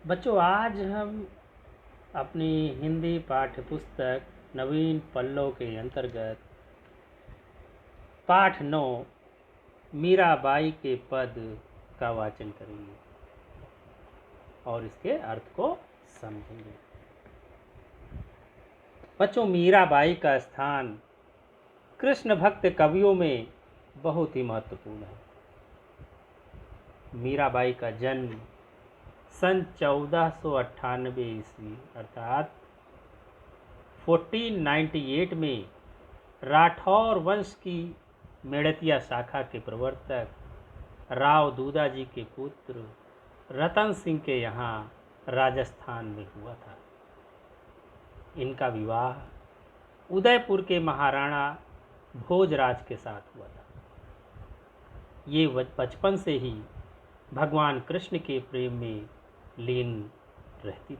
बच्चों, आज हम अपनी हिंदी पाठ्य पुस्तक नवीन पल्लव के अंतर्गत पाठ 9 मीराबाई के पद का वाचन करेंगे और इसके अर्थ को समझेंगे। बच्चों, मीराबाई का स्थान कृष्ण भक्त कवियों में बहुत ही महत्वपूर्ण है। मीराबाई का जन्म सन 1498 ईस्वी अर्थात 1498 में राठौर वंश की मेड़तिया शाखा के प्रवर्तक राव दूधा जी के पुत्र रतन सिंह के यहाँ राजस्थान में हुआ था। इनका विवाह उदयपुर के महाराणा भोजराज के साथ हुआ था। ये बचपन से ही भगवान कृष्ण के प्रेम में लीन रहती थी।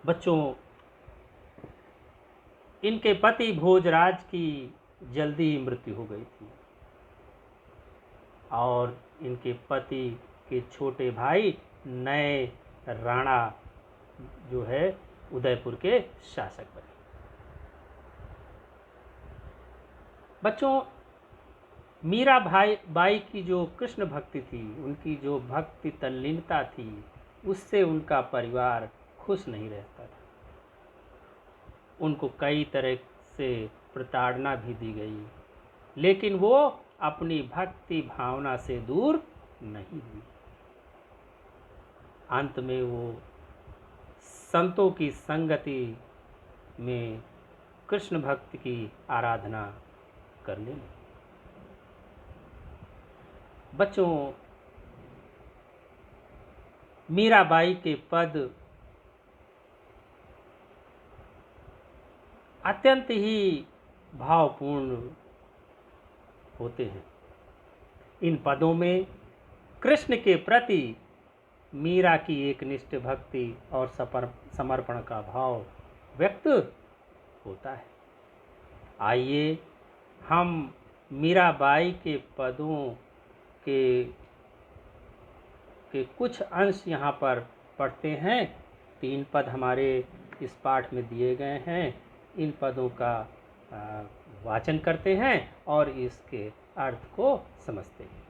बच्चों, इनके पति भोजराज की जल्दी ही मृत्यु हो गई थी और इनके पति के छोटे भाई नए राणा जो है उदयपुर के शासक बने। बच्चों, मीरा बाई की जो कृष्ण भक्ति थी, उनकी जो भक्ति तल्लीनता थी, उससे उनका परिवार खुश नहीं रहता था। उनको कई तरह से प्रताड़ना भी दी गई, लेकिन वो अपनी भक्ति भावना से दूर नहीं हुई। अंत में वो संतों की संगति में कृष्ण भक्त की आराधना करने लगी। बच्चों, मीराबाई के पद अत्यंत ही भावपूर्ण होते हैं। इन पदों में कृष्ण के प्रति मीरा की एकनिष्ठ भक्ति और समर्पण का भाव व्यक्त होता है। आइए हम मीराबाई के पदों के कुछ अंश यहाँ पर पढ़ते हैं। 3 पद हमारे इस पाठ में दिए गए हैं। इन पदों का वाचन करते हैं और इसके अर्थ को समझते हैं।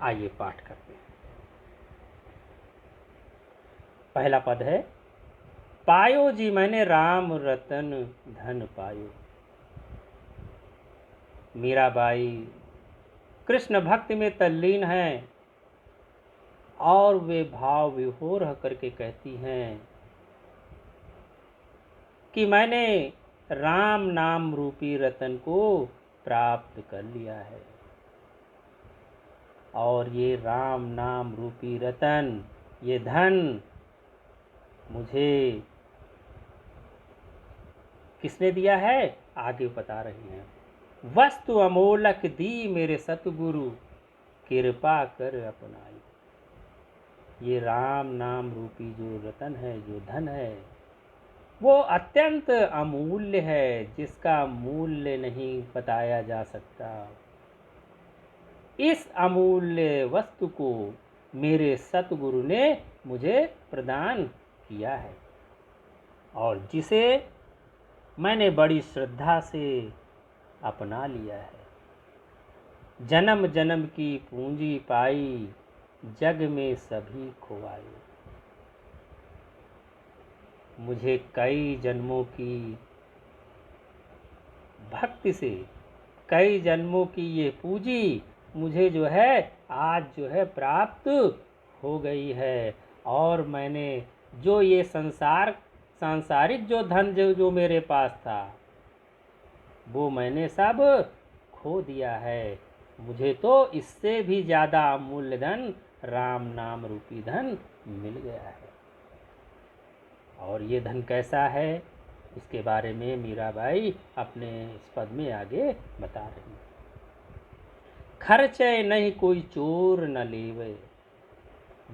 आइए पाठ करते हैं। पहला पद है, पायो जी मैंने राम रतन धन पायो। मीराबाई कृष्ण भक्ति में तल्लीन हैं और वे भाव विभोर करके कहती हैं कि मैंने राम नाम रूपी रतन को प्राप्त कर लिया है। और ये राम नाम रूपी रतन, ये धन मुझे किसने दिया है, आगे बता रही हैं। वस्तु अमोलक दी मेरे सतगुरु, कृपा कर अपनाई। ये राम नाम रूपी जो रतन है, जो धन है, वो अत्यंत अमूल्य है, जिसका मूल्य नहीं बताया जा सकता। इस अमूल्य वस्तु को मेरे सतगुरु ने मुझे प्रदान किया है और जिसे मैंने बड़ी श्रद्धा से अपना लिया है। जन्म जन्म की पूंजी पाई, जग में सभी खोवाए। मुझे कई जन्मों की भक्ति से, कई जन्मों की ये पूंजी मुझे जो है आज जो है प्राप्त हो गई है। और मैंने जो ये सांसारिक जो धन जो मेरे पास था, वो मैंने सब खो दिया है। मुझे तो इससे भी ज़्यादा अमूल्य धन, राम नाम रूपी धन मिल गया है। और ये धन कैसा है, इसके बारे में मीराबाई अपने इस पद में आगे बता रही है। खर्चे नहीं कोई चोर न लेवे,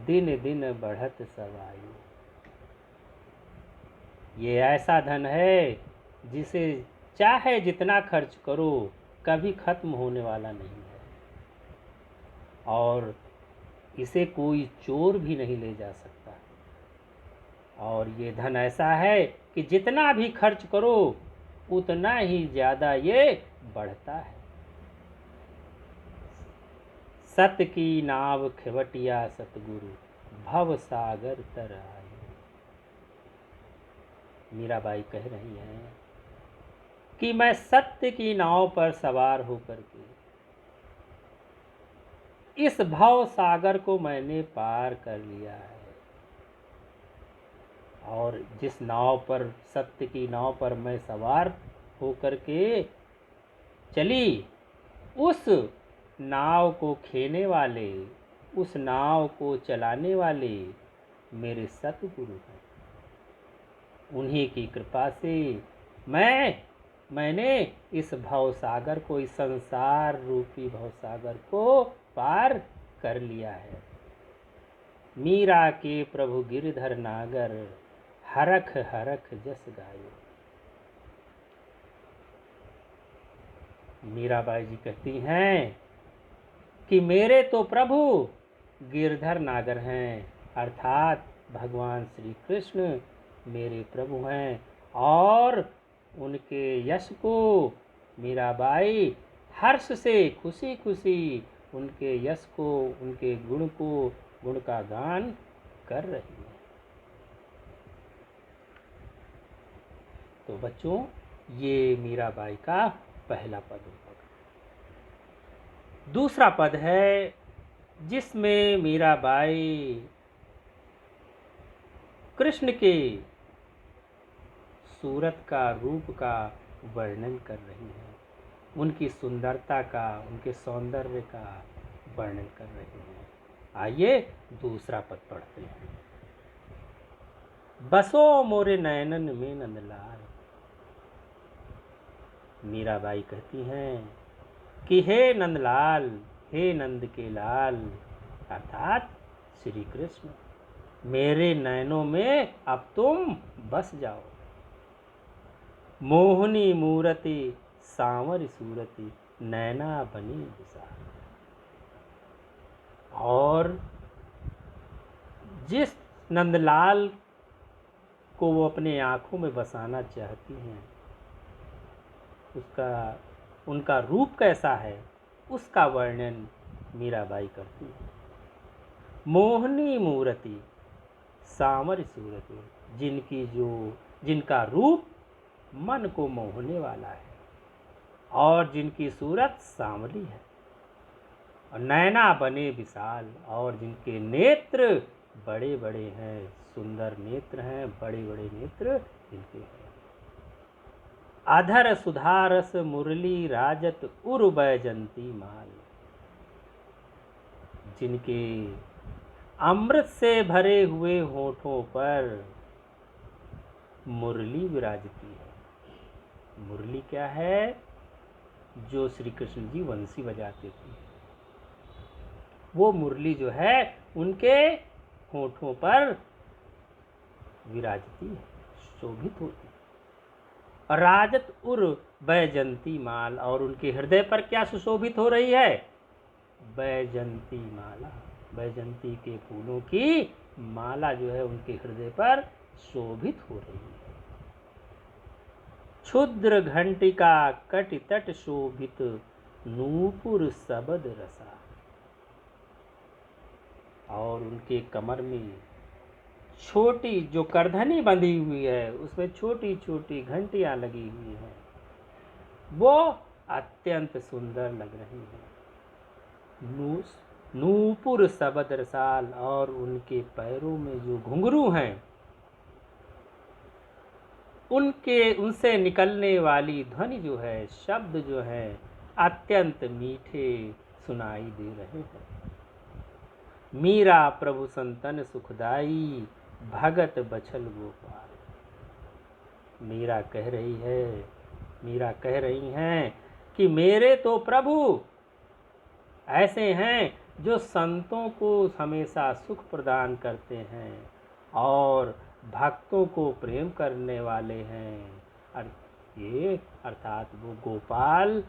दिन दिन बढ़त सवाई। ये ऐसा धन है जिसे चाहे जितना खर्च करो, कभी खत्म होने वाला नहीं है। और इसे कोई चोर भी नहीं ले जा सकता। और ये धन ऐसा है कि जितना भी खर्च करो उतना ही ज़्यादा ये बढ़ता है। सत की नाव खेवटिया सतगुरु, भव सागर तर आए। मीराबाई कह रही हैं कि मैं सत्य की नाव पर सवार होकर के इस भव सागर को मैंने पार कर लिया है। और जिस नाव पर, सत्य की नाव पर मैं सवार होकर के चली, उस नाव को खेने वाले, उस नाव को चलाने वाले मेरे सतगुरु हैं। उन्हीं की कृपा से मैंने इस भवसागर को, इस संसार रूपी भवसागर को पार कर लिया है। मीरा के प्रभु गिरधर नागर, हरख हरख जस गायो। मीराबाई जी कहती हैं कि मेरे तो प्रभु गिरधर नागर हैं, अर्थात भगवान श्री कृष्ण मेरे प्रभु हैं। और उनके यश को मीराबाई हर्ष से, खुशी खुशी उनके यश को, उनके गुण को, गुण का गान कर रही है। तो बच्चों, ये मीराबाई का पहला पद होगा। दूसरा पद है जिसमें मीराबाई कृष्ण के सूरत का, रूप का वर्णन कर रही है, उनकी सुंदरता का, उनके सौंदर्य का वर्णन कर रही है। आइए दूसरा पद पढ़ते हैं। बसो मोरे नयनन में नंदलाल। मीराबाई कहती हैं कि हे नंदलाल, हे नंद के लाल, अर्थात श्री कृष्ण, मेरे नयनों में अब तुम बस जाओ। मोहनी मूरति सांवर सूरति, नैना बनी विशाल। और जिस नंदलाल को वो अपने आँखों में बसाना चाहती हैं, उनका रूप कैसा है, उसका वर्णन मीराबाई करती है। मोहनी मूरति सांवर सूरति, जिनका रूप मन को मोहने वाला है और जिनकी सूरत सांवली है, और नैना बने विशाल, और जिनके नेत्र बड़े बड़े हैं, सुंदर नेत्र हैं, बड़े बड़े नेत्र जिनके हैं। अधर सुधारस मुरली राजत उर बैजंती माल, जिनके अमृत से भरे हुए होठों पर मुरली विराजती है। मुरली क्या है? जो श्री कृष्ण जी वंशी बजाते थे, वो मुरली जो है उनके होठों पर विराजती है, शोभित होती है। राजत उर बैजंती माल, और उनके हृदय पर क्या सुशोभित हो रही है? बैजंती माला, बैजंती के फूलों की माला जो है उनके हृदय पर शोभित हो रही है। क्षुद्र घंटिका कटि तट शोभित, नूपुर सबद रसा, और उनके कमर में छोटी जो करधनी बंधी हुई है, उसमें छोटी छोटी घंटियां लगी हुई हैं, वो अत्यंत सुंदर लग रही हैं। नूपुर सबद रसाल, और उनके पैरों में जो घुंघरू हैं, उनसे निकलने वाली ध्वनि जो है, शब्द जो है, अत्यंत मीठे सुनाई दे रहे हैं। मीरा प्रभु संतन सुखदाई, भगत बछल गोपाल। मीरा कह रही हैं कि मेरे तो प्रभु ऐसे हैं जो संतों को हमेशा सुख प्रदान करते हैं और भक्तों को प्रेम करने वाले हैं। ये अर्थात वो गोपाल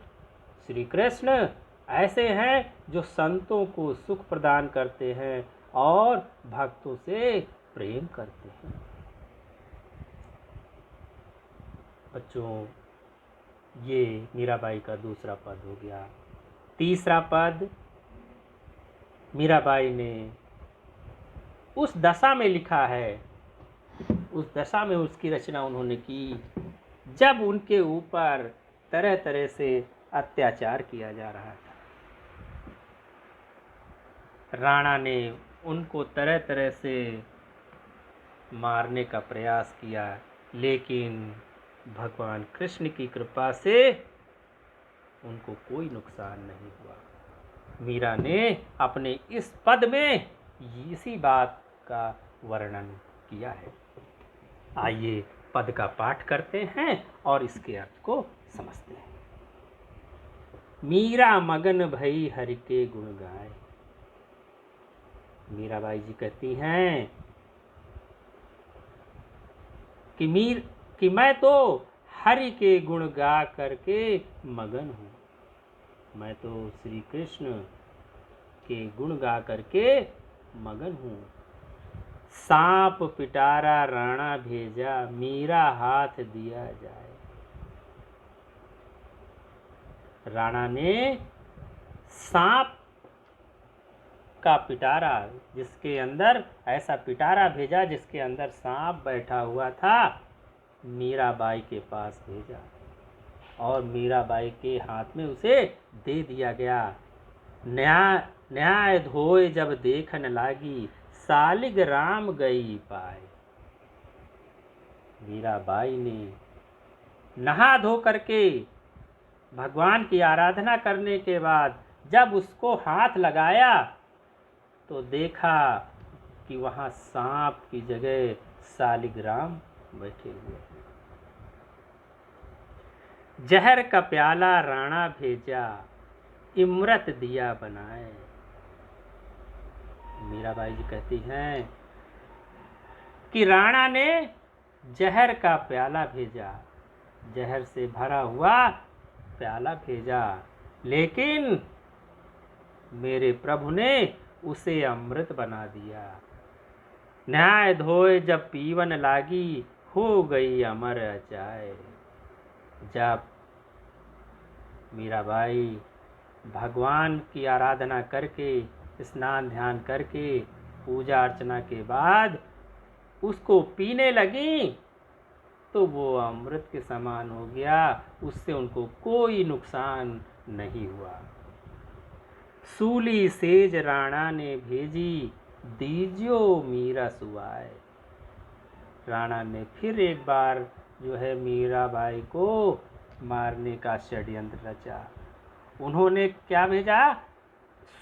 श्री कृष्ण ऐसे हैं जो संतों को सुख प्रदान करते हैं और भक्तों से प्रेम करते हैं। बच्चों, ये मीराबाई का दूसरा पद हो गया। तीसरा पद मीराबाई ने उस दशा में लिखा है, उस दशा में उसकी रचना उन्होंने की जब उनके ऊपर तरह तरह से अत्याचार किया जा रहा था। राणा ने उनको तरह तरह से मारने का प्रयास किया, लेकिन भगवान कृष्ण की कृपा से उनको कोई नुकसान नहीं हुआ। मीरा ने अपने इस पद में इसी बात का वर्णन किया है। आइए पद का पाठ करते हैं और इसके अर्थ को समझते हैं। मीरा मगन भई हरि के गुण गाए। मीराबाई जी कहती हैं कि मैं तो हरि के गुण गा करके मगन हूँ। मैं तो श्री कृष्ण के गुण गा करके मगन हूँ। सांप पिटारा राणा भेजा, मीरा हाथ दिया जाए। राणा ने सांप का पिटारा, जिसके अंदर ऐसा पिटारा भेजा जिसके अंदर सांप बैठा हुआ था, मीराबाई के पास भेजा और मीराबाई के हाथ में उसे दे दिया गया। न्याय धोए जब देखन लागी, सालिग राम गई पाए। मीराबाई ने नहा धो करके भगवान की आराधना करने के बाद जब उसको हाथ लगाया तो देखा कि वहाँ सांप की जगह सालिग्राम बैठे हुए। जहर का प्याला राणा भेजा, इमरत दिया बनाए। मीराबाई जी कहती हैं कि राणा ने जहर का प्याला भेजा, जहर से भरा हुआ प्याला भेजा, लेकिन मेरे प्रभु ने उसे अमृत बना दिया। न्याय धोए जब पीवन लागी, हो गई अमर अचाए। जब मीराबाई भगवान की आराधना करके, स्नान ध्यान करके, पूजा अर्चना के बाद उसको पीने लगी तो वो अमृत के समान हो गया, उससे उनको कोई नुकसान नहीं हुआ। सूली सेज राणा ने भेजी, दीजियो मीरा सुआए। राणा ने फिर एक बार जो है मीराबाई को मारने का षड्यंत्र रचा। उन्होंने क्या भेजा?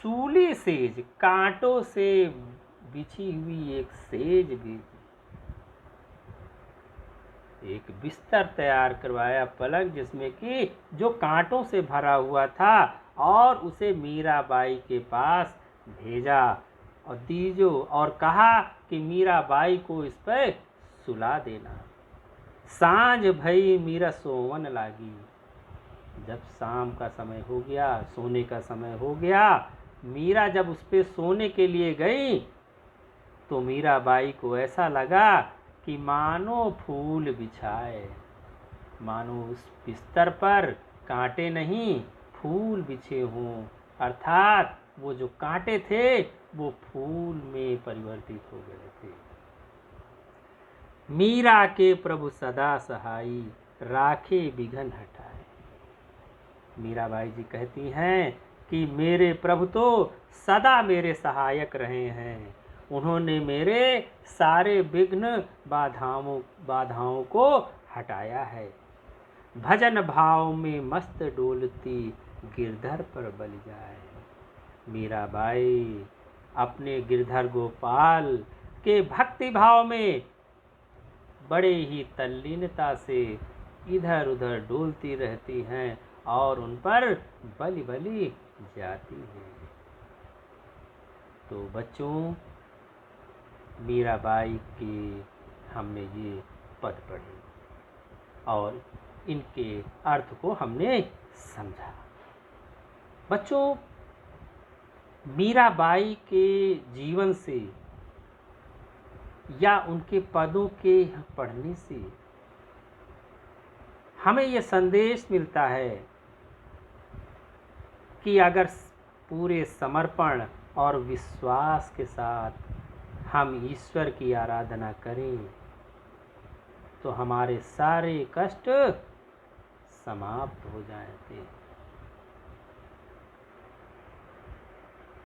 सूली सेज, कांटों से बिछी हुई एक सेज भेजी। एक बिस्तर तैयार करवाया, पलंग, जिसमें कि जो कांटों से भरा हुआ था, और उसे मीराबाई के पास भेजा और दीजो, और कहा कि मीराबाई को इस पर सुला देना। सांझ भई मीरा सोवन लागी। जब शाम का समय हो गया, सोने का समय हो गया, मीरा जब उस पे सोने के लिए गई तो मीराबाई को ऐसा लगा कि मानो फूल बिछाए, मानो उस बिस्तर पर कांटे नहीं फूल बिछे हों, अर्थात वो जो कांटे थे वो फूल में परिवर्तित हो गए थे। मीरा के प्रभु सदा सहाई, राखे बिघन हटाए। मीराबाई जी कहती हैं कि मेरे प्रभु तो सदा मेरे सहायक रहे हैं, उन्होंने मेरे सारे विघ्न बाधाओं को हटाया है। भजन भाव में मस्त डोलती, गिरधर पर बल जाए। मीराबाई अपने गिरधर गोपाल के भक्ति भाव में बड़े ही तल्लीनता से इधर उधर डोलती रहती हैं और उन पर बलि बलि जाती हैं। तो बच्चों, मीराबाई के हमने ये पद पढ़े और इनके अर्थ को हमने समझा। बच्चों, मीराबाई के जीवन से या उनके पदों के पढ़ने से हमें ये संदेश मिलता है कि अगर पूरे समर्पण और विश्वास के साथ हम ईश्वर की आराधना करें तो हमारे सारे कष्ट समाप्त हो जाते हैं।